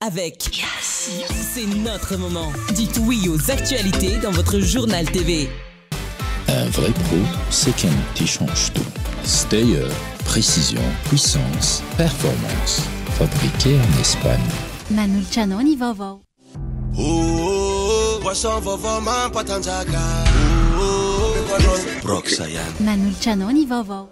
avec C'est notre moment. Dites oui aux actualités dans votre journal TV. Un vrai pro, c'est qu'un outil change tout. Stayer, précision, puissance, performance. Fabriqué en Espagne. Manolcianoni vaovao. Poisson vaovao mampatanjaka. Broxa ihany. Manolcianoni vaovao.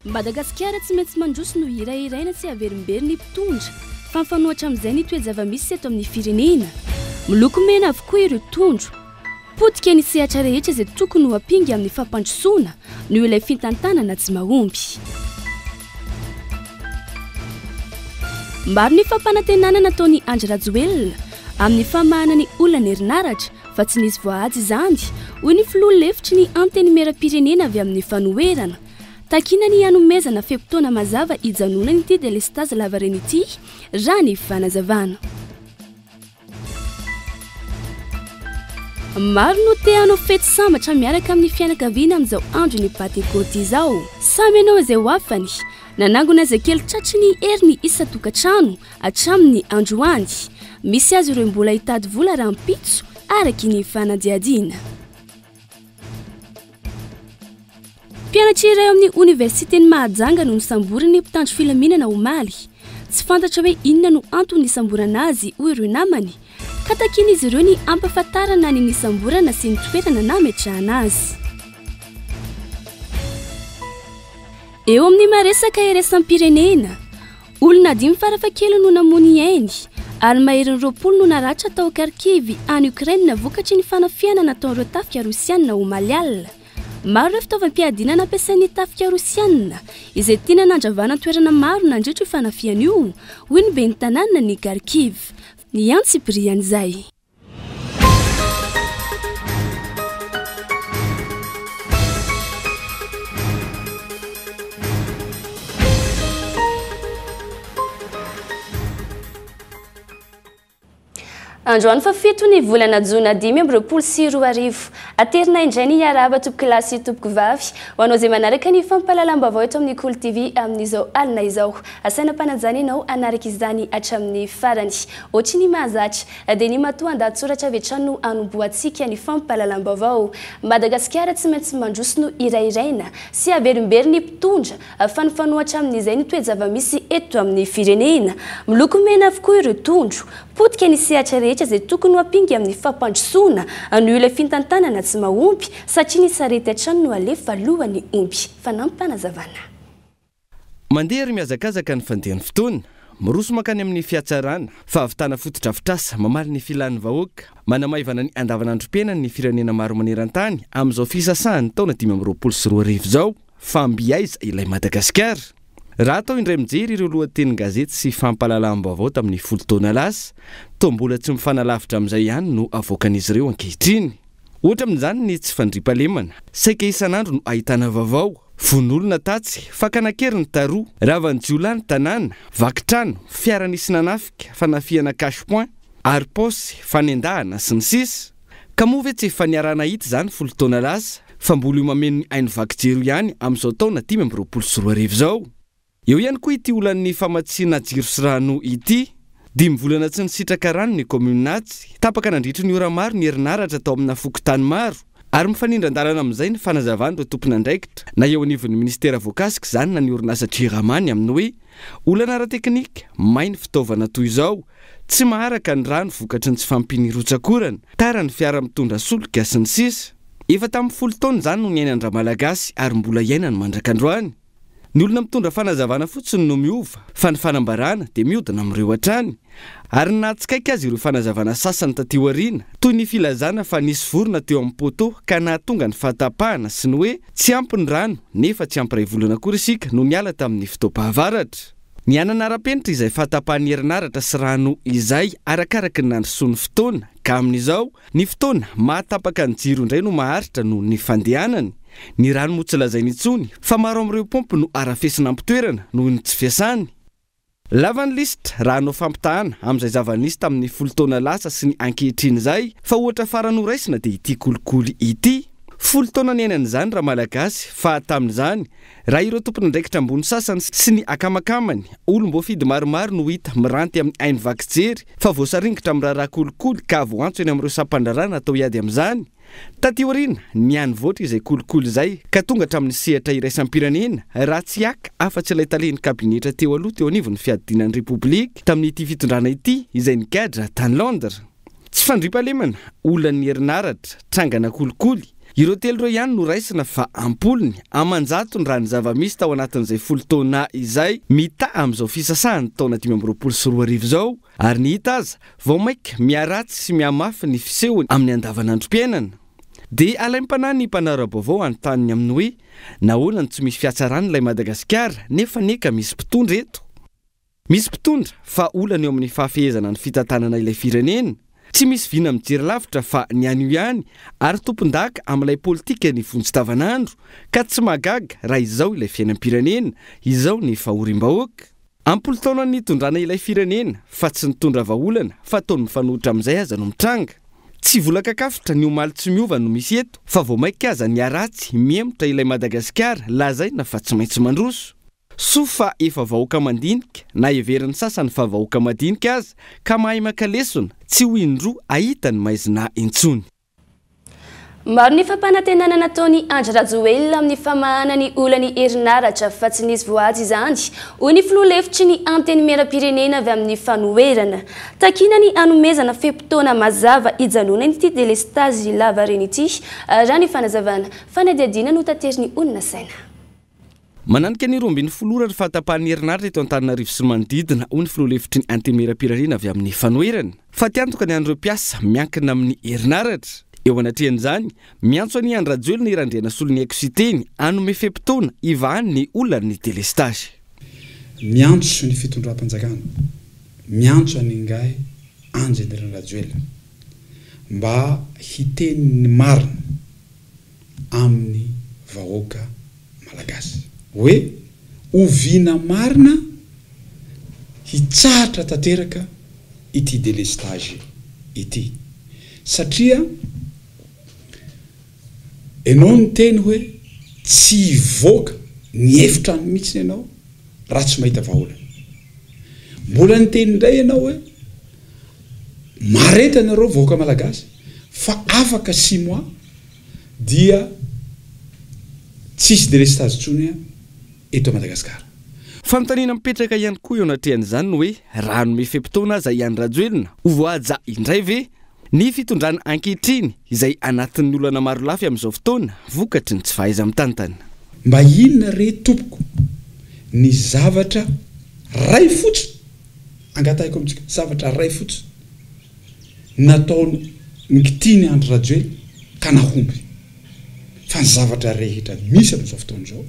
Madagasikara tsy maintsy mandroso no irairaina tsy averimberiny mpitondra fa mifanohatra amin'izay ny toe-java-misy eto amin'ny firenena. Miloko mena avokoa ireo tondro. Potika ny sehatra rehetra izay tokony ho ampingy amin'ny fampandrosoana noho ilay fitantanana tsy mahomby. Maro ny fampanantenana nataony Andry Rajoelina amin'ny famahana ny olona herinaratra fa tsy nisy voahaja izany hoy ny filoha lefitry ny antenimera-pirenena avy amin'ny fanoherana. Takina ny hanomezana fepotona mazava hijanonany ity delestazy lavareny ity raha ny fanazavana. Maro no te hanao fety sambatra miaraka amin'ny fianakaviana amin'izao andro ny Pentecote izao. Samy ianao izay ho afany. Nanangona izay kely tratry ny heriny isa-tokantrano hatramin'ny androany. Misy azy ireo mbola hitady vola raha mpitso araky ny fanadihadiana. Mpianatra iray amin'ny Universitény Mahajanga no nisamborany ny mpitandro filaminana omaly. Tsy fantatra hoe inona no antony nisamborana azy hoy ireo namany. Ka takiana izy ireo ny ampahafantarana ny nisamborana sy ny toerana nametrahana azy. Eo amin'ny maresaka iraisam-pirenena, olona 5 farafakely no namony ainy ary maherin'ny 20 no naratra tao Kharkiv any Ukraine vokatry ny fanafiana nataon'ireo tafika Rosiana omaly alina. Maro ireo fitaovam-piadiana nampiasain'ny tafika Rosiana izay tiana nandravana toerana maro nandritra io fanafiana io hoy ny ben'ny tanàna ny Kharkiv. Ny antsy brian'izay. Androany fa 7 ny volana Jona 2024 aterina indray ny iaraba topoko lahy sy topoko vavy ho anao izay manaraka ny fampahalalam-baovao eto amin'ny Cool TV amin'izao alina izao. Asaina mpanajana ianao anaraka izany hatramin'ny farany. Ohatry ny mahazatra dia ny matoa andahatsoratra avy hatrany no anomboantsika ny fampahalalam-baovao. Madagasikara tsy maintsy mandroso no irairaina sy averimberiny mpitondra fa nifanohatra amin'izay ny toe-java-misy eto amin'ny firenena. Miloko mena avokoa ireo tondro. Potika ny sehatra rehetra izay tokony ho ampingy amin'ny fampandrosoana noho ilay fitantanana tsy mahomby satria ny sarety hatrany no alefa alohan'ny omby. Fanampy mpanazavana. Mandeha mihazakazaka ny fandehan'ny fotoana, miroso makany amin'ny fiatsarana, fahavitana fotodrafitrasa mamaly ny filan'ny vahoaka, manamaivana ny andavanandrom-piainany ny firenena maro maneran-tany amin'izao fisasahany taona 2024 zao, fambiaiza ilay Madagasikara. Raha atao indray mijery ireo lohatenin'ny gazety sy fampahalalam-baovao tamin'ny 10 taona lasa, toa mbola tsy mifanalavitra amin'izay ihany no avoakan'izy ireo ankehitriny. Ohatra amin'izany ny tsy fandriam-pahalemana, saika isan'andro no ahitana vaovao, von'olona tatsy, fakana-keriny taroa, ravan-jiolany tanàna, vakitrano, fiara nisy nanafika, fanafiana cache-point, ary paosy, fanendahana sy ny sisa. Ka moa ve tsy efa niarana hita izany 10 taona lasa, fa mbola io mameno ny aino vakijero ihany amin'izao taona 2024 zao. Eo ihany koa ity olan'ny famatsiana jiro sy rano ity. 5 volana tsy nisitraka rano ny kominatsy, tapaka nandritry ny ora maro ny herinaratra tao amina fokotany maro, ary mifanindran-dalana amin'izay ny fanazavana ireo tompona andraikitra. Na eo anivon'ny ministera voakasika izany na ny orinasa Triramany amin'ny hoe olana ara-teknika, mainy fitaovana toy izao, tsy maharaka ny rano vokatry ny tsy fampinirotsakorana, tara ny fiara mitondra solika sy ny sisa. Efa tamin'ny 10 taona izany no niainandra malagasy ary mbola iainany mandrakandroany. Ny olona mitondra fanazavana fotsiny no miova, fa ny fanambarana dia mihodina amin'ireo hatrany. Ary nahatsikaiky azy ireo fanazavana sasany taty aoriana, toy ny filazana fa nisy vorona teo amin'ny poto ka nahatonga ny fahatapahana sy ny hoe tsy ampy ny rano nefa tsy ampy iray volana kory isika no niala tamin'ny fotoam-pahavaratra. Ny anana ara-penitra izay fahatapahan'ny herinaratra sy rano izay arakaraka ny nandrosoan'ny fotoana, ka amin'izao ny fotoana mahatapaka ny jiro indray no maharitra no ny fandehanany. Ny rano moa tsy lazainy intsony fa maro amin'ireo pompy no arafesina ampitoerana noho ny tsy fiasany. Lavany list raha anao fampitahana amin'izay zavanisy tamin'ny folo taona lasa sy ny ankehitriny izay fa ohatra farany horaisina dia ity kolikoly ity. Folo taona niainan'izany raha malagasy fa tamin'izany raha ireo tompon'andraikitra ambony sasany sy ny akamakamany olom-boafidy maromaro no hita miranty amin'ny ainy vaky jery fa voasaringitra amin'ny raharaha kolikoly ka voantso eny amin'ireo sampandrarana atao hiady amin'izany. Taty aoriana niany voatra izay kolikoly izay ka tonga hatramin'ny sehatra iraisam-pirenena raha tsy aka afa-tsy ilay talehin'ny kabinetra teo aloha teo anivon'ny fiadinan'ny repoblika tamin'ity fitondrana ity izay nigadra tany Londres. Tsy fandriampahalemana olany herinaratra trangana kolikoly. Ireo telo ireo ihany no raisina fa ampolony amanjatony raha ny zava-misy tao anatin'izay folo taona izay mita amin'izao fisasahany taona 2024 izao ary ny hita aza vao maika miaratsy sy miamafy ny fisehony amin'ny andavanandrom-piainana. Dia alaim-panahy ny mpanara-baovao anontaniny amin'ny hoe nahoana ny tsy misy fiatsarana ilay Madagasikara nefa neka misy mpitondra eto. Misy mpitondra fa olana eo amin'ny fahafehezana ny fitantanana ilay firenena. Tsy misy vina mijery lavitra fa ny anio ihany ary tompon-daka amin'ilay politika ny vonjy-davanandro ka tsy magaga raha izao ilay fiainam-pirenena, izao ny fahorim-bahoaka. Ampolo taona ny tondrana ilay firenena fa tsy nitondra vahaolana fa ataony mifanohitra amin'izay aza no mitranga. Tsy vola-kakafitra ny omaly tsy miova no misy eto fa vao maika aza ny aratsy miemotra ilay Madagasikara lazaina fa tsy maintsy mandroso. So fa efa vahoaka mandinika na everiny sasany fa vahoaka mandinika aza ka mahay maka lesona tsy ho indroa ahita ny maizina intsony. Maro ny fampanantenana nataony Andry Rajoelina amin'ny famahana ny olany herinaratra fa tsy nisy voazy izany hoy ny filoha-hevitry ny anteny miaram-pirenena avy amin'ny fanoherana. Takina ny hanomezana fepo-taona mazava hijanona ity delestazy lava reny ity raha ny fanazavana fanadihadiana no tateriny olona saina. Mananika ny 20 ora fahatapahan'ny herinaratra eto Antananarivo sy ny manodidina hoy ny filoha-hevitry ny anteny miaram-pirenena avy amin'ny fanoherana fa tiantoka ny an'ireo mpiasa miankina amin'ny herinaratra. Eo anatrehan'izany miantso any Andry Rajoelina irandrena solony ekositeny hanome fepo-taona ivahany ny olona ny delestage. Miantso ny fitondram-panjakana, miantso any Ngahy Andry Rajoelina mba hiteny ny marina amin'ny vahoaka malagasy hoe oviana marina hitsahatra tanteraka ity delestage ity satria enao ny teny hoe tsy hivoaka ny hevitra ny mihitsy ianao raha tsy mahita vahaolana. Mbola ny teny indray ianao hoe maretana ireo vahoaka malagasy fa afaka 6 mois dia tsisy delestage tsony eto Madagasikara. Fanontaniana mipetraka ihany koa eo anatrehan'izany no hoe raha hanome fepo-taona aza Andry Rajoelina ho voaja indray ve ny fitondrana ankehitriny izay anatin'ny olana maro lafy amin'izao fotoana vokatry ny tsy fahaiza-mitantana. Mba inona re tompoko ny zavatra ray fotsiny angatahiko amintsika zavatra ray fotsiny nataony nikitiny Andry Rajoelina ka nahomby fa ny zavatra rehetra misy amin'izao fotoana izao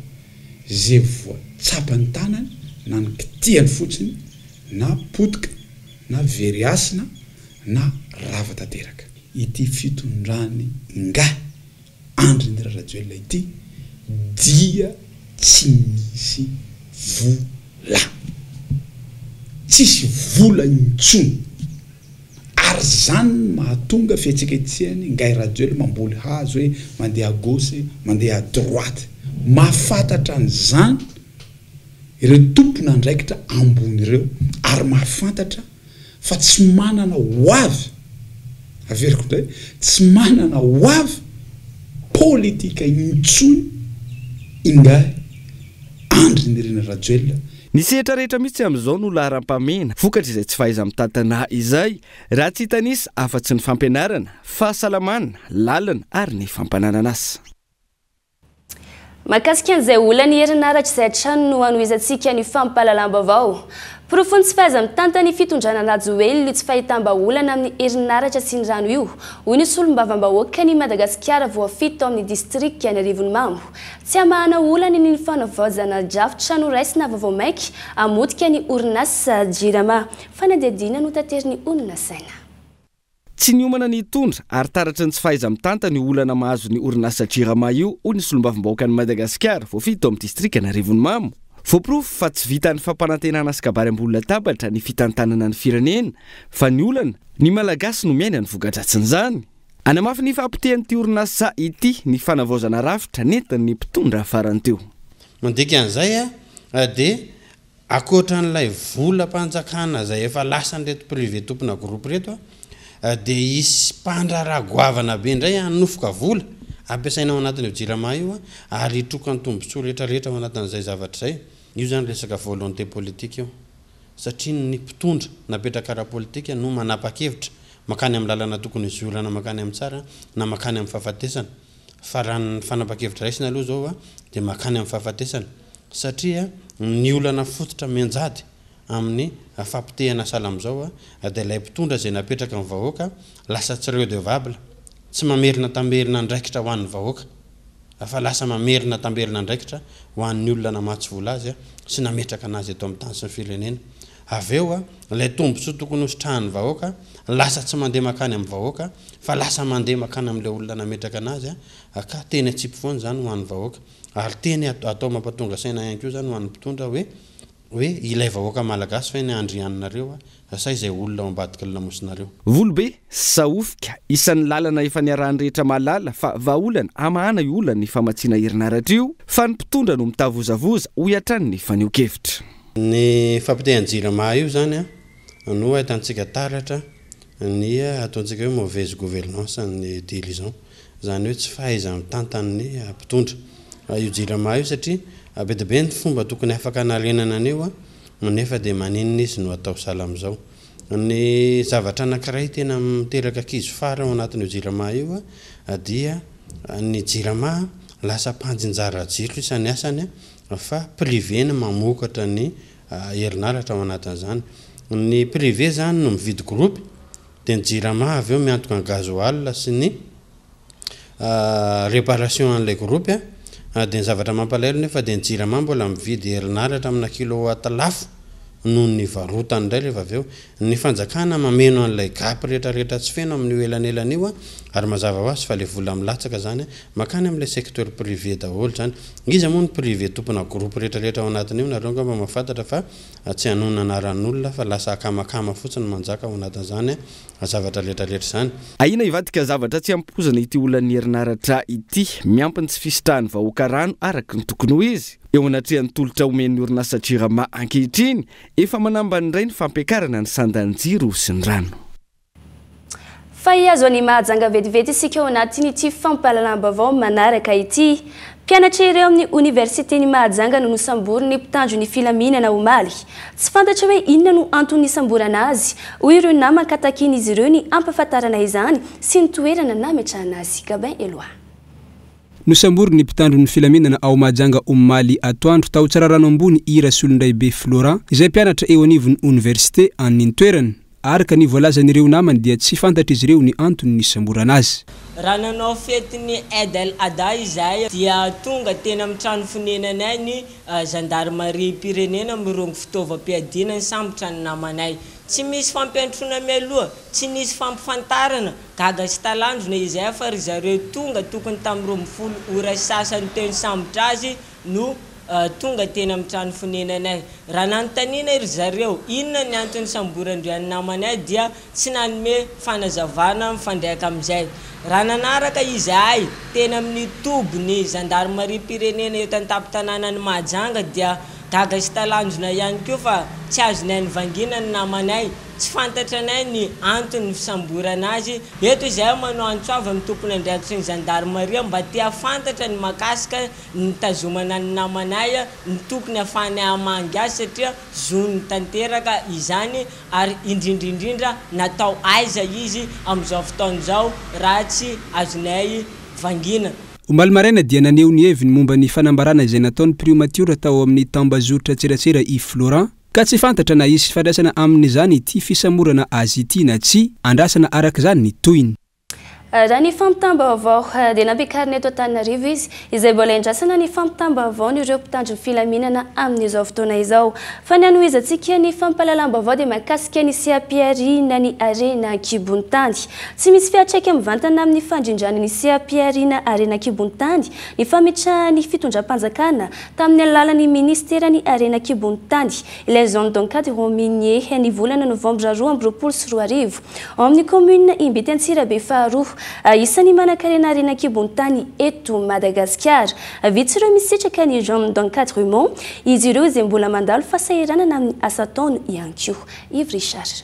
zay voatsapany tanany na nikitihany fotsiny na potika na veriasina na rava tanteraka. Ity fitondrany Ngahy Andry Rajoelina ity dia tsy misy vola, tsisy vola intsony ary zany mahatonga fihetsiketsehany Ngahy Rajoelina mamboly hazo hoe mandeha à gauche mandeha à droite. Mahafantatra an'izany ireo tompona andraikitra ambony ireo ary mahafantatra fa tsy manana hoavy averiko indray tsy manana hoavy politika intsony Ngahy Andry Rajoelina. Ny sehatra rehetra mihitsy amin'izao no laharam-pamena vokatra izay tsy fahaiza-mitantana izay raha tsy hitanisy afa-tsy ny fampianarana, fahasalamana, lalana ary ny fampananana asa. Mahakasika an'izay olany herinaratra izay trano no hanohizantsika ny fampahalalam-baovao. Porofony tsy fahaiza-mitantana ny fitondrana Rajoelina tsy fahitam-baolana amin'ny herinaratra sy ny rano io. Hoy ny solombavam-bahoaka ny Madagasikara voafito tao amin'ny distrikta ny Rivonimambo. Tsy hamahana olana ny fanovozana drafitra no raisina vaovao maika hamotika ny orinasa Jirama. Fanadihadiana no tateriny olona saina. Tsy niomana ny tondra ary taratry ny tsy fahaiza-mitantana ny olana mahazo ny orinasa Jirama io hoy ny solombavam-bahoaka ny Madagasikara voafito tao amin'ny distrikta ny Rivonimambo. Voaporofo fa tsy vitan'ny fampanantenana sy kabary ambony latabatra ny fitantanana ny firenena fa ny olana ny malagasy no miaina ny voka-dratsin'izany. Anamafy ny fampitehan'ity orinasa ity ny fanavaozana rafitra nentin'ny mpitondra afarany teo. Mandika an'izay dia akoatran'ilay volam-panjakana izay efa lasa nreto privé tompona groupe reto dia isy mpandraraha goavana be indray hanofoka vola ampiasaina ao anatin'io jirama io ary hitrokany tombontsoa rehetrarehetra ao anatin'izay zavatra izay. Io zany resaka volonté politique io satria ny mpitondra napetraka ara-politika no manapa-kevitra makany amin'ny lalana tokony izolana makany amin'ny tsara na makany amin'ny fahafatesana. Fa raha ny fanapa-kevitra raisina aloha zao dia makany amin'ny fahafatesana satria ny olana fototra menjady amin'ny fampitehana sala amin'izao dia ilay mpitondra izay napetraka amin'ny vahoaka lasa tsy redevable, tsy mamerina tamberina andraikitra ho an'ny vahoaka fa lasa mamerina tamberina andraikitra ho an'ny olona namatsy vola azy sy nametraka anazy eto amin'ny tany sy ny firenena. Avy eo ilay tombontsoa tokony hositrahan'ny vahoaka lasa tsy mandeha makany amin'ny vahoaka fa lasa mandeha makany amin'ilay olona nametraka anazy ka teny atsipy foana zany ho an'ny vahoaka. Ary teny atao mampatonga saina ihany koa zany ho an'ny mpitondra hoe ilay vahoaka malagasy fa eny andrianinareo sa izay olona ao ambadiky ny lamosinareo. Volobe saofika isan'ny lalana efa niarahany rehetra malala fa vaolana amahana io olana ny famatsiana herinaratra io fa ny mpitondra no mitavozavoza ho hiatrany ny faneho-kevitra. Ny fampitehan-jirama io zany no ahitantsika taratra ny ataontsika hoe mauvaise gouvernance ny dirigeant, zany hoe tsy fahaiza mitantan'ny mpitondra io jirama io satria be dia be ny fomba tokony afaka hanarenana anio nefa dia maninona izy no atao sala amin'izao. Ny zavatra anankiray tena miteraka kizo fara ao anatin'io jirama io dia ny jirama lasa mpanjinjara jiro isan'ny asany fa privé ny mamokatra ny herinaratra ao anatin'izany. Ny privé zany no mividy groupe dia ny jirama avy eo miantoka ny gazoal sy ny réparation an'ilay groupe dia ny zavatra mampalahelo nefa dia ny jirama mbola mividy herinaratra amina kilowatt lafo noho ny varotany indray rehefa avy eo. Ny fanjakana mameno an'ilay gapy rehetrarehetra tsy feno amin'ny elanelana io ary mazava ho azy fa ilay vola milatsaka zany makany amin'ilay secteur privé daholo zany. Izy moa ny privé tompona groupe rehetrarehetra ao anatin'io nareo ngamba mahafantatra fa tsy hanona anaran'olona fa lasa akamakama fotsiny manjaka ao anatin'izany zavatra rehetrarehetra zany. Ahina ivadika zavatra tsy ampozana ity olana herinaratra ity miampy tsy fisitrahany vahoaka rano araka ny tokony ho izy. Eo anatrehan'ny tolotra omen'ny orinasa jirama ankehitriny efa manambany indray ny fampiakarana ny sandanjiro sy ny rano. Fa azo ny mahajanga vetivety isika ao anatin'ity fampahalalam-baovao manaraka ity. Mpianatra ireo amin'ny Universitény Mahajanga no nosambory ny mpitandro ny filaminana omaly. Tsy fantatra hoe inona no antony nisamborana azy. Hoy ireo namaka takiany izy ireo ny ampahafantarana izany sy ny toerana nametrahana azy. Gabin Eloa. Nosambory ny mpitandro ny filaminana ao Mahajanga omaly atoandro tao tsara rano ambony Ira Solondraibe Florent izay mpianatra eo anivon'ny université amin'ny toerana. Araka ny voalazan'ireo namany dia tsy fantatra izy ireo ny antony nisamborana azy. Raha nanao fetiny Eid el Adha izay dia tonga tena amin'ny trano fonenanay ny gendarmerie pirenena mirongo fitaovam-piadinany sambotra ny namanay. Tsy misy fampiantrona mialoha, tsy nisy fampifantarana, gaga sy talandrona izay fa ry zareo tonga tokony tamin'ny 20 ora sasany teo ny sambotra azy no tonga tena amin'ny trano fonenanay. Raha nanontaniana ry zareo inona ny antony samborandreo ny namanay dia tsy nanome fanazavana mifandraika amin'izay. Raha nanaraka izahay tena amin'ny tobo ny gendarmerie pirenena eto an-tampon-tanànan'ny Mahajanga dia gaga sy talanjona ihany koa fa tsy azonay ny vangina ny namanay, tsy fantatra anay ny antony fisamborana azy. Eto izahay manao antsoava amin'ny tompony andraikitry ny gendarmerie mba tia fantatra ny makasika ny tazomana ny namanay ny tokony ahafahanay hamangy azy satria zony tanteraka izany ary indrindrindrindra natao aiza izy amin'izao fotoan'izao raha tsy azonay vangina. Omaly maraina dia naneho ny heviny momba ny fanambarana izay nataon'ny primature tao amin'ny tambazoritra tsiratsira i Florent ka tsy fantatra na isy fandraisana amin'izany ity fisamorana azy ity na tsy andrasana araka izany ny toyiny. raha ny fampitam-baovao dia nampiakarina eto Antananarivo izy izay mbola indrasana ny fampitam-baovao ny ireo mpitandro ny filaminana amin'izao fotoana izao. Fa ny anohizantsika ny fampahalalam-baovao dia mahakasika ny seha-piarina ny arena an-kibon-tany. Tsy misy fiantraikany mivantana amin'ny fandrindrana ny seha-piarina arena an-kibon-tany ny fametrahany fitondram-panjakana tamin'ny alalan'ny ministera ny arena an-kibon-tany ilay zone d'encadre minier ny volana novambra 2024 ao amin'ny commune Imby Antsirabe faharoa isan'ny manan-karena arena an-kibon-tany eto Madagasikara. Vitsy ireo misitraka ny zone d'encadrement izy ireo izay mbola mandalo fahasahiranana amin'ny asa taona ihany koa. Yves Richard.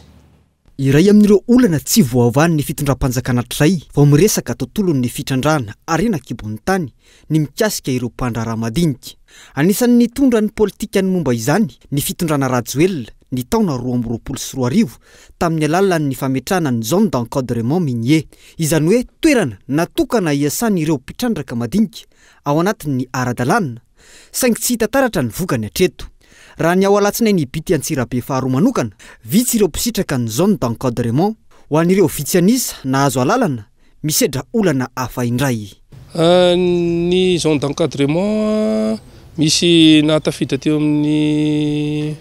Iray amin'ireo olana tsy voavahan'ny fitondram-panjakana tray vao miresaka tontolon'ny fitrandrana arena an-kibon-tany ny mikasika ireo mpandraharaha madinika. Anisan'ny nitondra ny politika ny momba izany ny fitondrana Rajoelina ny taona 2024 tamin'ny alalan'ny fametrahana ny zone d'encadrement minier izany hoe toerana natokana hiasany ireo mpitrandraka madinika ao anatin'ny ara-dalàna saingy tsy hita taratra ny vokany hatreto. Raha ny ao alatsinainy Imby Antsirabe faharoa manokana vitsy ireo mpisitraka ny zone d'encadrement ho an'ireo vitsy anisa nahazo alalana misedra olana hafa indray. Ny zone d'encadrement misy nahatafiditra teo amin'ny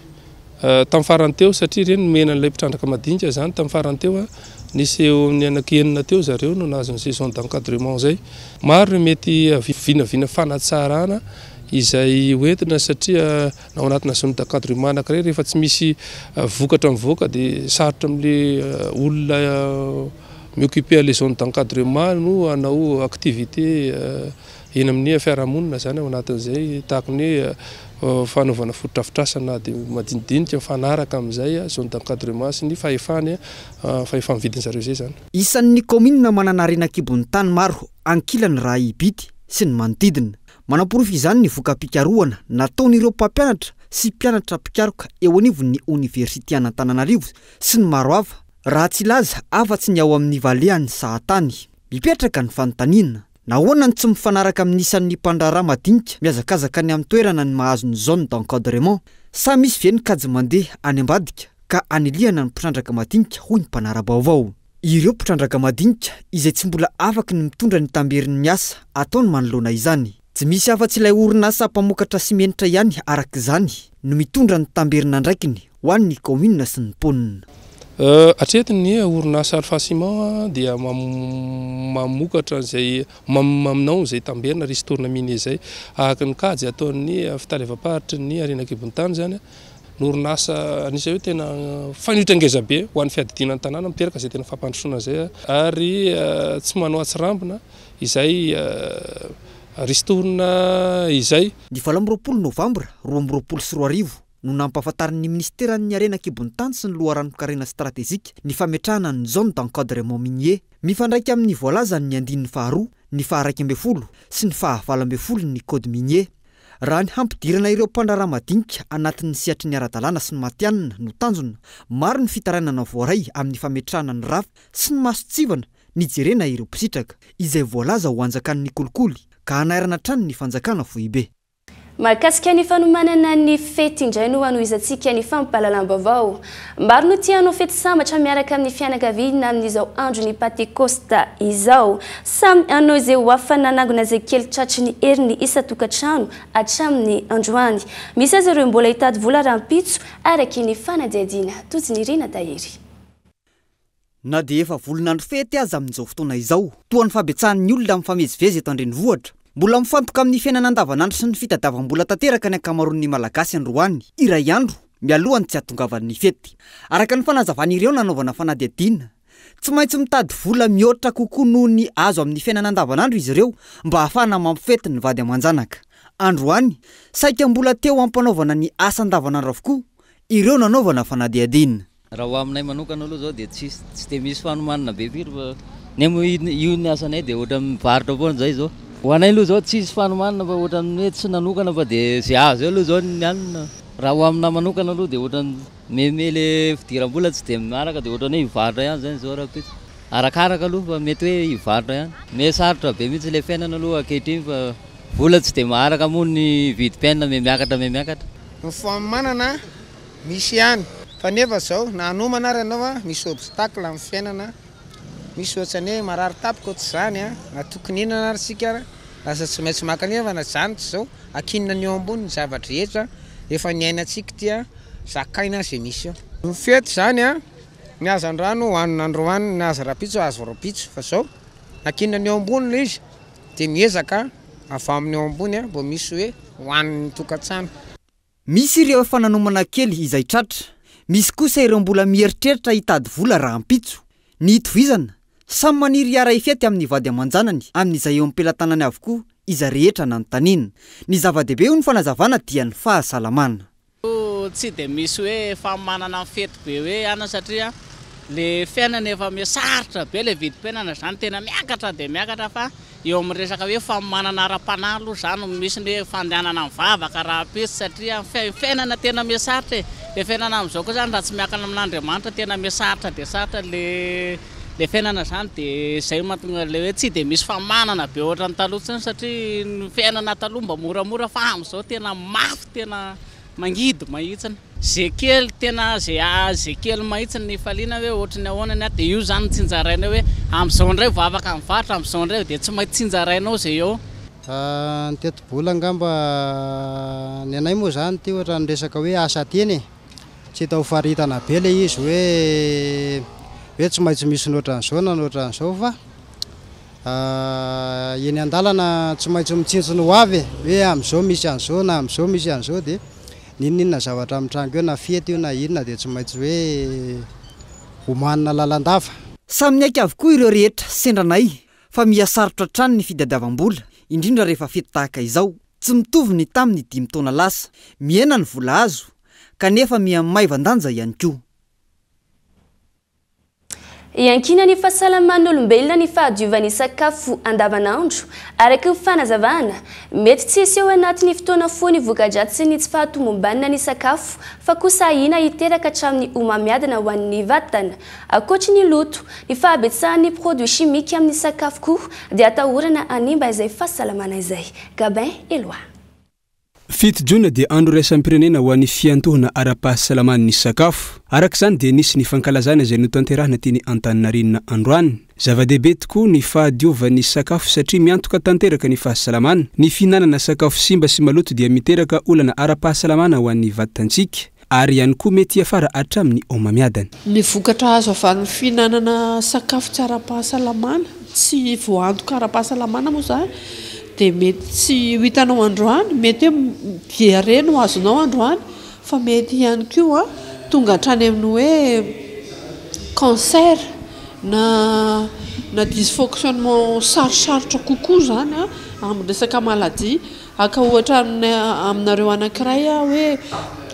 tamin'ny farany teo satria ireny mena an'ilay mpitrandraka madinika zany tamin'ny farany teo nisy eo amin'ny anakenina teo zareo no nahazo ny zone d'encadrement zay. Maro mety vinavina fanatsarana izay hoentina satria ao anatina zone d'encadrement anankiray rehefa tsy misy vokatra mivoaka dia sarotra amin'ilay olona mioccuper les zones d'encadrement no hanao activité eny amin'ny fiarahamonina zany ao anatin'izay tahaka ny fanaovana fotodrafitrasana dia madinidinika mifanaraka amin'izay zone d'encadrement sy ny fahefany fahefan'ny vidin'zareo zay zany. Isan'ny commune manana arena an-kibon-tany maro ankilany raha Ibity sy ny manodidina. Manaporofo izany ny voka-pikarohana nataon'ireo mpampianatra sy mpianatra mpikaroka eo anivon'ny Université Antananarivo sy ny maro hafa. Raha tsy laza afa-tsy ny ao amin'ny valean'ny sahatany mipetraka ny fanontaniana. Nahoana ny tsy mifanaraka amin'ny isan'ny mpandraharaha madinika miazakazaka ny amin'ny toerana ny mahazo ny zone d'encadrement sa misy ve ny kajy mandeha any ambadika ka anilihana ny mpitrandraka madinika hoy ny mpanara-baovao. Ireo mpitrandraka madinika izay tsy mbola afaka ny mitondra ny tamberin'ny asa ataony manoloana izany. Tsy misy afa-tsy ilay orinasa mpamokatra simenitra ihany araka izany no mitondra ny tamberina andraikiny ho an'ny commune sy ny mponina. Atretiny orinasa Alpha dia mamokatra izay maminao izay tamberina ristorana minier izay araka ny kajy ataon'ny fitalevam-paritry ny arena an-kibon-tany zany ny orinasa anisany hoe tena fanitra ngeza be ho an'ny fiadidinan'ny tanàna miteraka izay tena fampandrosoana zay ary tsy manao atsirambina izay ristorana izay. Ny 20 Novambra 2024 no nampahafantarin'ny ministeran'ny arena an-kibon-tany sy ny loharanom-karena stratégique ny fametrahana ny zone d'encadrement minier mifandraika amin'ny voalazany ny 12, ny 12 sy ny 20 ny code minier. Raha ny hampidirana ireo mpandraharaha madinika anatin'ny sehatry ny ara-dalàna sy ny matianina no tanjona, maro ny fitaranana voaray amin'ny fametrahana ny rafy sy ny masotsivana nijerena ireo mpisitraka izay voalaza ho anjakan'ny kolikoly ka hanairana trano ny fanjakana Foibe. Mahakasika ny fanomanana ny fety indray no anohizantsika ny fampahalalam-baovao. Maro no tianao fety sambatra miaraka amin'ny fianakaviana amin'izao andro ny Pentecosta izao. Samy anao izay ho afananangona izay kely tratry ny herin'ny isa-tokantrano hatramin'ny androany. Misy azy ireo mbola hitady vola rampitso araky ny fanadihadiana. Toy ny Rina Tahery. Na dia efa volonandro fety aza amin'izao fotoana izao, toa ny fabetsahan'ny olona mifamezivezy eto an-drenivohitra. Mbola mifantoka amin'ny fiainana andavanandro sy ny fitadiavam-bola tanteraka ny ankamaroan'ny malagasy androany. Iray andro mialohany tsy hahatongavan'ny fety. Araka ny fanazavan'ireo nanaovana fanadihadiana, tsy maintsy mitady vola mihoatra kokoa noho ny azo amin'ny fiainana andavanandro izy ireo mba ahafahana mampifety ny vady aman-janaka. Androany saika mbola teo ampanaovana ny asa andavanandro avokoa ireo nanaovana fanadihadiana. Raha aminay manokana aloha zao dia tsy de misy fanomanana be firy fa nemo io ny asanay dia ohatra mivarotra foana zay zao. Ho anay aloha zao tsisy fanomanana fa ohatra ny hoe tsy nanokana fa dia zay azo aloha zao ny anina. Raha ho amina manokana aloha dia ohatra meme le fidiram-bola tsy dia miaraka dia ohatra ny hoe hivarotra ihany zany zao rapitso. Arakaraka aloha fa mety hoe hivarotra ihany. Me sarotra be mihitsy le fiainana aloha ankehitriny fa vola tsy dia maharaka moa ny vidim-piainana miakatra. Ny fanomanana misy ihany fa nefa zao na hanomana ary ianao misy obstacle amin'ny fiainana misy ohatrany hoe marary tapika ohatr' zany a na tokony inana ary sika lasa tsy maintsy makanevana zany tsy zao akinina ny eo ambony ny zavatra rehetra efa niainantsika tia zakaina zay misy eo mifety zany a ny azandrano hoanina androany ny aza rapitso azo rapitso fa zao akinina ny eo ambony le izy de miezaka avy amin'ny eo ambony a mbo misy hoe hoaniny tokantsano. Misy ireo efa nanomana kely izay tratra, misy kosa ireo mbola mieritreritra hitady vola raha ampitso. Ny itovizana samy maniry hiara ifety amin'ny vady aman-janany amin'izay eo am-pelantanany avokoa iza rehetra nanontaniana. Ny zava-dehibe ho ny fanazavana dia ny fahasalamana. Tsy de misy hoe fa manana fety be hoe ana satria le fiainana efa misarotra be le vidim-piainana zany tena miakatra de miakatra fa eo amin'ny resaka hoe fa manana ara-panahy aloha zany misy ny fandehanana mivavaka raha petsy satria fiainana tena misarotra le fiainana amin'izao koa zany raha tsy miakana amin'Andriamanitra tena misarotra de sarotra le fiainana zany de zay mahatonga le hoe tsy de misy famanana be ohatra ny taloha tsiny satria ny fiainana taloha mba moramora fa amin'izao tena mafy tena mangidy mahitsiny zay kely tena zay kely mahitsiny ny faliana hoe ohatrany ahoana de io zany tsinjaraina hoe amin'izao ndray vavaka mivatra amin'izao ndray de tsy maintsy tsinjarainao zay eo. Ny teti-bola angamba ny anay moa zany ty ohatra ny resaka hoe asa teny tsy tao faritana be le izy hoe tsy maintsy misy nohatran'izao na nohatran'izao fa eny an-dalana tsy maintsy mitsintsiny ho avy hoe amin'izao misy an'izao na amin'izao misy an'izao de ninona zavatra amin'ny eo na fety io na inona de tsy maintsy hoe homanina lalan-dafa. Samy niaiky avokoa ireo rehetra sendranay fa mihasarotra trano ny fidadavam-bola indrindra rehefa fety tahaka izao. Tsy mitovy ny tamin'ny 5 taona lasa miena ny vola azo kanefa mihamaivan-danja ihany koa. Iankina ny fahasalaman'olombelona ny fahadiovan'ny sakafo andavanandro araky ny fanazavana mety tsy hisy eo anatin'ny fotoana foana ny voka-dratsy ny tsy fahatomombanana ny sakafo fa kosa ahina hiteraka hatramin'ny homamiadana ho an'ny vatana. Ankoatry ny loto ny fahabetsahan'ny produit chimique amin'ny sakafo koa dia atahorana hanimba izay fahasalamana izay. Gabin Eloa. 7 Jona dia andro raisam-pirenena ho an'ny fiantohana ara-pahasalaman'ny sakafo. Araka izany dia nisy ny fankalazana izay notanterahana teny Antaninarenina androany. Zava-dehibe tokoa ny fahadiovan'ny sakafo satria miantoka tanteraka ny fahasalamana. Ny fihinanana sakafo simba sy maloto dia miteraka olana ara-pahasalamana ho an'ny vatantsika ary ihany koa mety afara hatramin'ny homamiadana. Ny vokatra azo avy amin'ny fihinanana sakafo tsy ara-pahasalamana tsy voantoka ara-pahasalamana moa zany de mety tsy hitanao androany, mety diarrhée no azonao androany fa mety ihany koa tonga hatrany amin'ny hoe cancer na dysfonctionnement sarosarotra kokoa zany amin'ny resaka maladie. Aka ohatra aminareo anankiray hoe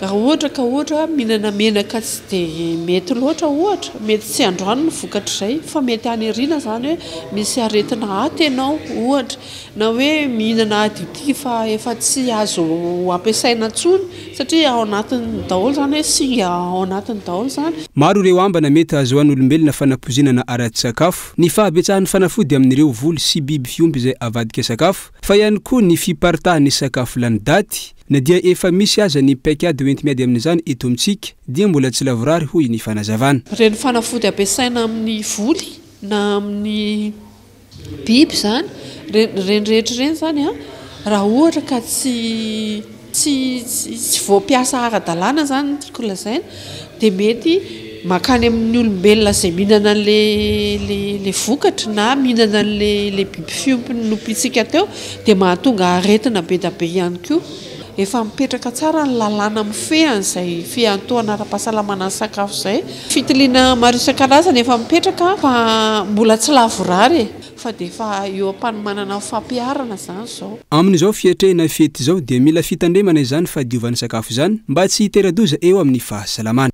raha ohatra mihinana menaka tsy de mety loatra ohatra mety tsy androany ny vokatra izay fa mety anirina zany hoe misy aretina aty ianao ohatra na hoe mihinana additif efa tsy azo ampiasaina intsony satria ao anatiny daholo zany hoe singa ao anatiny daholo zany. Maro ireo ambana mety azoan'olombelona fanapozinana ara-tsakafo, ny fahabetsahan'ny fanafody amin'ireo voly sy biby fiompy izay avadika sakafo, fa ihany koa ny fiparitahan'ny sakafo lany daty na dia efa misy aza ny paikady hoenty miady amin'izany eto amintsika dia mbola tsy lavorary hoy ny fanazavana. Reny fanafody ampiasaina amin'ny voly na amin'ny biby zany reny rehetra reny zany raha ohatra ka tsy voampiasa ara-dalàna zany tiako lazaina de mety makany amin'ny olombelona izay mihinana le vokatra na mihinana le biby fiompy nompiantsika teo dia mahatonga aretina be da be ihany koa. Efa mipetraka tsara ny lalàna mifehany izay fiantohana ara-pahasalamana ny sakafo izay. Fitiliana maro isan-karazany efa mipetraka fa mbola tsy lavorary fa dia efa eo am-panomanana fampiarana zany izao. Amin'izao fiatrehana fety izao dia mila fitandremana izany fahadiovan'ny sakafo izany mba tsy hitera-doza eo amin'ny fahasalamana.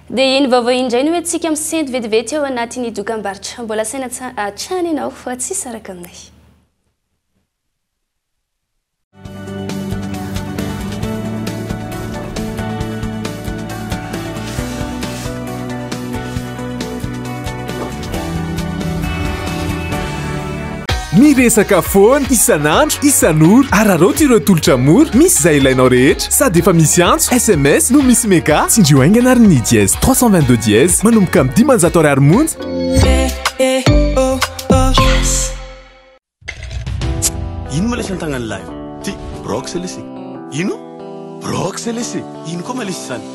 Dia iny vaovao indray no hoe tsika amin'ny sento vetivety eo anatin'ny dokam-barotra. Mbola saina hatrany ianao fa tsy saraka aminay. Miresaka foana isan'andro isan'ora araroty ireo tolotra mora misy izay ilainao rehetra sady efa misy antso SMS no misy mega tsindrio aingana ary ny dièse 322 dièse manomboka amin'ny 500 ariary monja ino ma lesy antagnany lahy ty brox lesy ino brox lesy ino koa ma lesy zany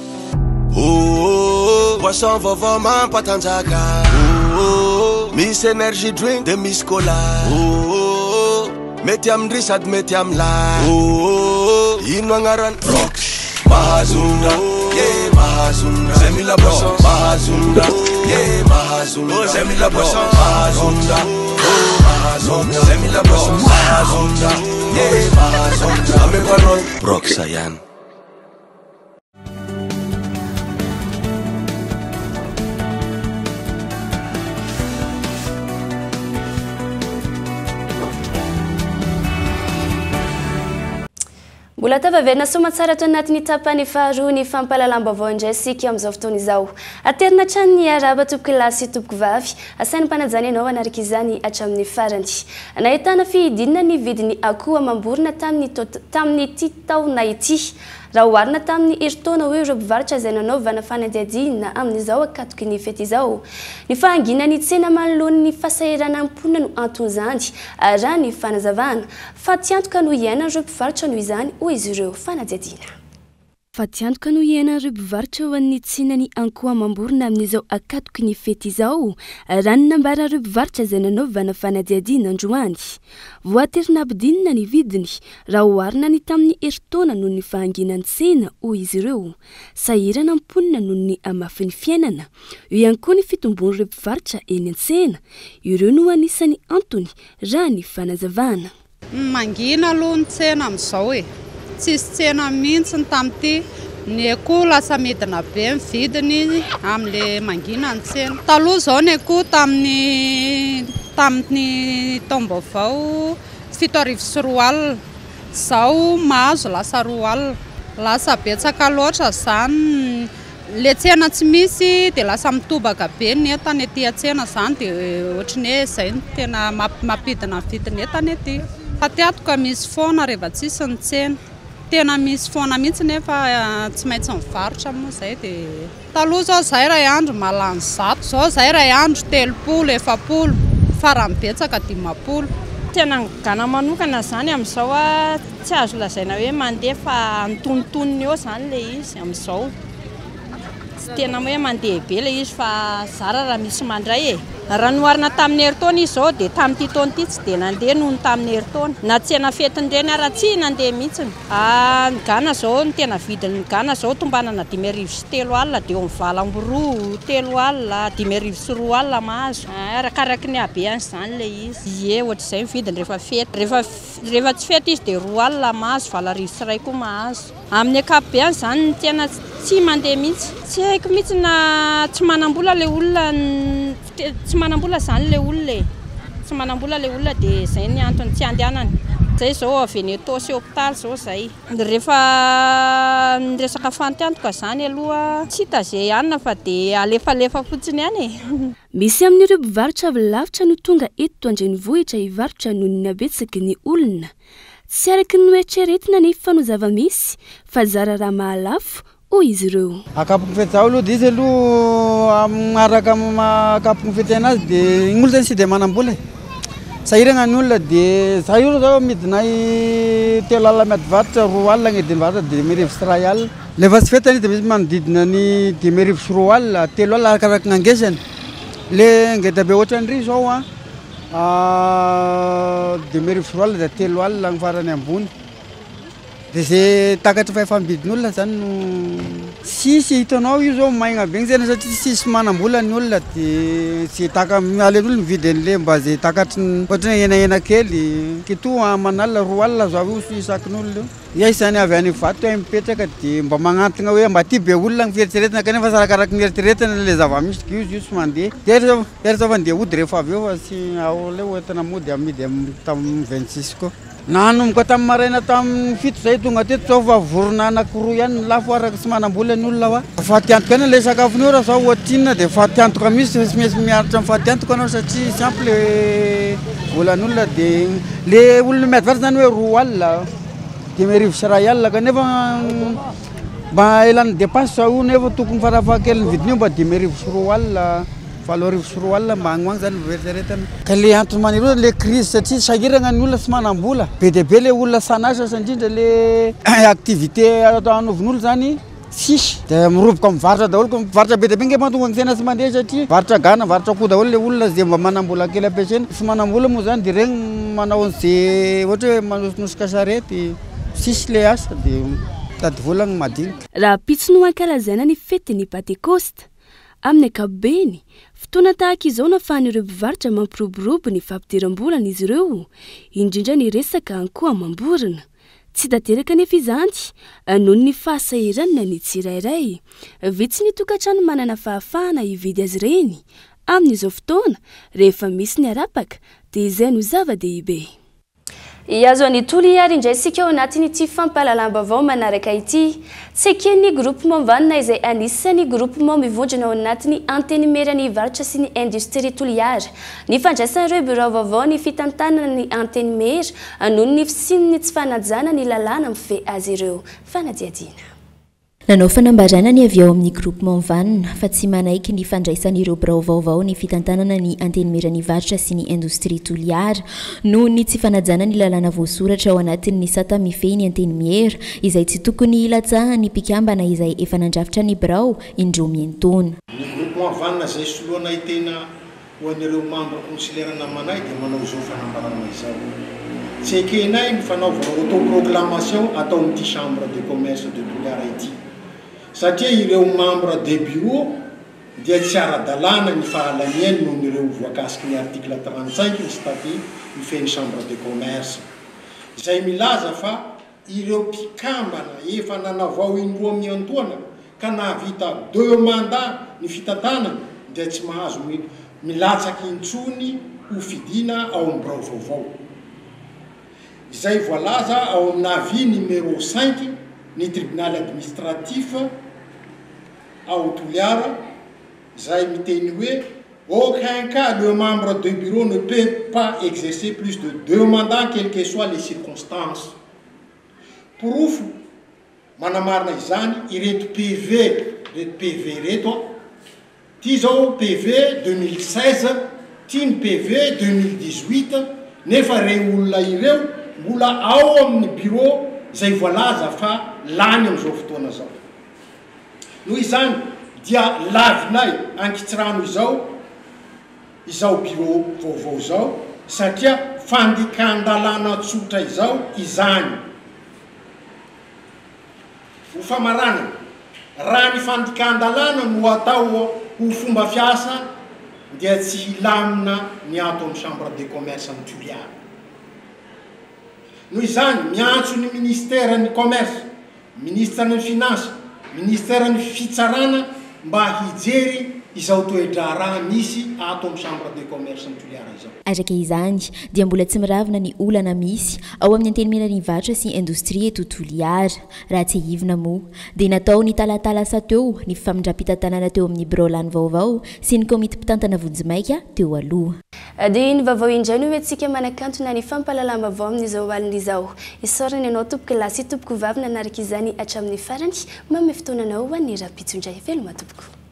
Poisson vaovao mampatanjaka Miss energy drink de Miss cola Mety amindry sady mety amilay Ino agnarany Brox Mahazonda Mahazonda Zay mila poisson Mahazonda Mahazonda Zay mila poisson Mahazonda Mahazonda Zay mila poisson Mahazonda Mahazonda Ame parole Brox Ayan Mbola tavaverina somatsara to anatin'ny tapany faharoa ny fampalalam-baovao indray sika amin'izao fotoana izao. Aterina hatrany ny araba tompoko lahy sy tompoko vavy, asainy mpanajana ianao anaraka izany hatramin'ny farany. Nahitana fihidinana ny vidin'ny akoho amam-borona tamin'ny ity taona ity. Raha oharina tamin'ny herintaona hoe ireo mpivarotra izay nanaovana fanadihadiana amin'izao akatoky ny fety izao. Ny fahanginan'ny tsena manoloana ny fahasahiranana mponina no anton'izany raha ny fanazavana fa tiantoka no iaina ireo mpivarotra noho izany hoy izy ireo fanadihadiana. Fa tiantoka no iaina ireo mpivarotra ho an'ny tsinany ankoho amam-borona amin'izao akatoky ny fety izao raha ny nambara ireo mpivarotra izay nanaovana fanadihadiana androany. Voaterina abidinina ny vidiny raha oharina ny tamin'ny herintaona noho ny fahanginan'ny tsena hoy izy ireo. Sahirana mponina noho ny amafin'ny fiainana. Io ihany koa ny fitombon'ireo mpivarotra eny an-tsena. Ireo no anisany antony raha ny fanazavana. Mangina aloha ny tsena amin'izao e. Tsisy tsena mihitsy ny tamin'ity. Ny akoho lasa midina be ny vidiny amin'le mangina ny tsena. Taloha izao ny akoho tamin'ny taom-baovao 7,400. Zao mahazo lasa 2,000. Lasa betsaka loatra zany. Le tsena tsy misy dia lasa mitobaka be ny entana ety an-tsena zany dia ohatrany hoe izay no tena mampidina vidiny entana ety. Fa tiatoka misy foana rehefa tsisy ny tsena. Tena misy foana mihitsy nefa tsy maintsy mivarotra moa izay dia taloha izao izay iray andro malany 100. Izao izay iray andro 30, 40, farany betsaka 50. Tena gana manokana zany amin'izao tsy azo lazaina hoe mandeha fa antonontonony eo zany le izy amin'izao. Tsy tena hoe mandeha be le izy fa zara raha misy mandray e. Raha noharina tamin'ny herintaona izy izao dia tamin'ity taona ity tsy dia nandeha noho ny tamin'ny herintaona. Na tsena fetin'ireny ara tsy nandeha mihitsy. Ny gana izao ny tena vidin'ny gana izao tombanana 5,3 alina dia eo amin'ny 7,3 alina, 5,4 alina mahazo. Arakaraky ny habeany zany le izy. Ie, ohatr'izay ny vidiny rehefa fety. Rehefa tsy fety izy dia 2 alina mahazo, 7,3 koa mahazo. Amin'ny ankapobeny zany ny tena tsy mandeha mihitsy. Tsy haiko mihitsy na tsy manambola le olona tsy manambola zany le olona tsy manambola le olona dia izay ny antony tsy andehanany. Zay izao avy eny Tao sy hôpitaly izao izay. Rehefa resaka fantiantoka zany aloha tsy hita izay anina fa dia alefalefa fotsiny ihany e. Misy amin'ireo mpivarotra avy lavitra no tonga eto andrenivohitra hivarotra noho ny habetsaky ny olona. Tsy araky ny noeritreretina nefa no zava-misy fa zara raha mahalafo hoy izy ireo. Akapoko fety zao aloha dia izy aloha araka akapoko fety anazy dia igny olo zany tsy dia manambola e. Sahirana ny olona dia za io zao midinay 3 alina miadivarotra 2 alina gn'ediny varotra dia 2,3 alina. Lefa tsy fety dia misy manodidina ny 2,4 alina, 3 alina arakaraka gn'angesany. Le ngeda be ohatran'ry zao 2,4 alina dia 3 alina ny farany ambony. Dia zay takatra fa efa midin'olona zany no sisy hitanao io zao maigna be zany satria sisy manambola ny olona dia zay taka alen'olona mividy an'le mba zay takatry ohatrany henahena kely kito manalina 2 alina zao io isakin'olona io. Ia izany avy any vato mipetraka dia mba magnantona hoe mba ty be olona ny fieritreretina kanefa sarakaraky ny eritreretina le zava-misy io io tsy mandeha. Dia ery mandeha ody rehefa avy eo fa sy ao le ohatana mody amidy tamin'ny 26 koa. Nanomboka tamin'ny maraina tamin'ny 7 zay tonga teto zao fa vorona anankiroa ihany ny lafo araka tsy manambola ny olona fatiantoka any le sakafony io raha zao ohatrinona dia fatiantoka misy tsy maintsy miaritra amin'ny fatiantoka anao satria simple volan'olona dia le olona miady varotra zany hoe 2 alina 2,3 alina kanefa mba elany dépense io nefa tokony farafahakeliny vidiny io mba 2,4 alina valorivo sy roa alina magnoagny zany veritreretana ka le antony maniro le crise satria sahirana ny olona sy manam-bola be dia be le olona sanasa indrindra le activité anaovan'olo zany sisy dia miroboka mivarotra daholo ko mivarotra be dia be nge mahatonga ny tena sy mandeha satria varotra gana varotra koa daholo le olona zay mba manam-bola kely ampiasaina sy manam-bola moa zany dia regny manao an'izay ohatra hoe manosonosika sarety sisy le asa dia tady vola ny madinika raha pitsony ankalazaina ny fetiny Pentecoste amin'ny ankapobeny fotoana tahaka izao nafahan'ireo mpivarotra mampiroborobo ny fampidiram-bolana izy ireo indrindra ny resaka ankoho amam-borona tsy tanteraka nefa izany noho ny fahasahiranana ny tsirairay vitsy ny tokantrano manana fahafahana hividy azy ireny amin'izao fotoana rehefa misy ny arapaka dia izay no zava-dehibe iazo any toliary indray sika ao anatin'ity fampahalalam-baovao manaraka ity tsekeny groupement Vanina izay anisany groupement mivondrona ao anatin'ny antenimera ny varotra sy ny industrie toliary ny fandraisan'ireo bureau vaovao ny fitantanana ny antenimera noho ny fisininy tsy fanajana ny lalàna mife azy ireo fanadiadiana nanao fanambarana ny avy ao amin'ny groupement Vanina fa tsy manaiky ny fandraisan'ireo birao vaovao ny fitantanana ny antenimera ny varotra sy ny industrie toliary noho ny tsy fanajana ny lalàna voasoratra ao anatin'ny sata mifehy ny antenimera izay tsy tokony ilatsaha ny mpikambana izay efa nandrafitra ny birao indro mientona ny groupement Vanina zay soloana itena ho an'ireo membre consulaire namanay dia manao zao fanambarana izao tsy ekenay ny fanaovana autoproclamation atao amin'ity chambre de commerce de Toliara ity satria ireo membre de bureau dia tsy ara-dalàna ny fahalaniany noho n'ireo voakasiky ny article 35 ny statut mifeny chambre de commerce izay milaza fa ireo mpikambana efa nanavao indroa miantoana ka nahavita 2 mandat ny fitantanana dia tsy mahazo milatsaky intsony ho fidina ao amin'ny birao vaovao izay voalaza ao amin'ny avis numéro 5 ny tribunal administratif ao Toliara izay miteny hoe aucun cas le membre de bureau ne peut pas exercer plus de 2 mandats quelles que soient les circonstances porofo manamarina izany ireto PV reto ty zao PV 2016 ty ny PV 2018 nefa reo olona ireo mbola ao amin'ny bureau izay voalaza fa lany amin'izao fotoana zao noho izany dia lavinay ankitsirano izao bureau vaovao zao satria fandikan-dalàna tsotra izao izany ho famarana raha ny fandikan-dalàna no atao ho fomba fiasa dia tsy hilamina ny ato amin'ny chambre de commerce amin'ny Toliara noho izany miantso ny ministère ny commerce ministre ny finance ministère ny fitsarana mba hijery izao toedraraha misy ato amin'ny chambre de commerce ny Toliara izao araka izany dia mbola tsy miravina ny olana misy ao amin'ny antenimera ny varotra sy industrie eto Toliara raha tsy hivina moa dia natao ny talatalasa teo ny famindram-pitantanana teo amin'ny birao lany vaovao sy ny komity mpitantana vonjimaika teo aloha dia ny vaovao indray no hoentsika manakantona ny fampahalalam-baovao amin'izao alin'izao isorany ianao tompoko lasy tompoko vavy nanaraka izany hatramin'ny farany mamy fotoananao ho an'ny rapitsondray veloma tompoko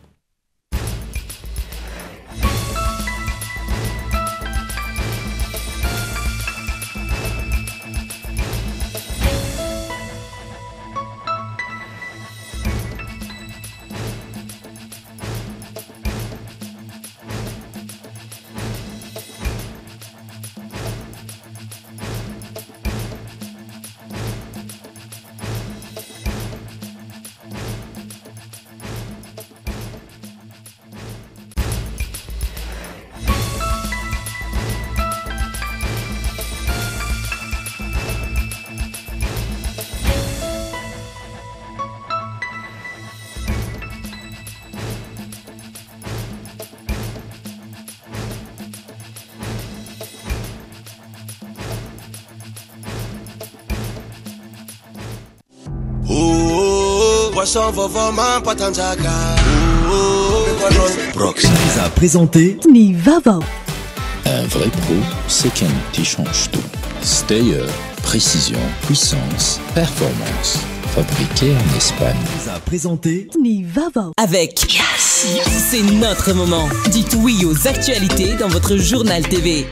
Poisson vauvant mampatanjaka Brox vous a présenté Nivavao. Un vrai pro, c'est qu'un outil change tout. Stayer, précision, puissance, performance. Fabriqué en Espagne. Vous a présenté Nivavao. Avec Yes. ici, c'est notre moment. Dites oui aux actualités dans votre journal TV.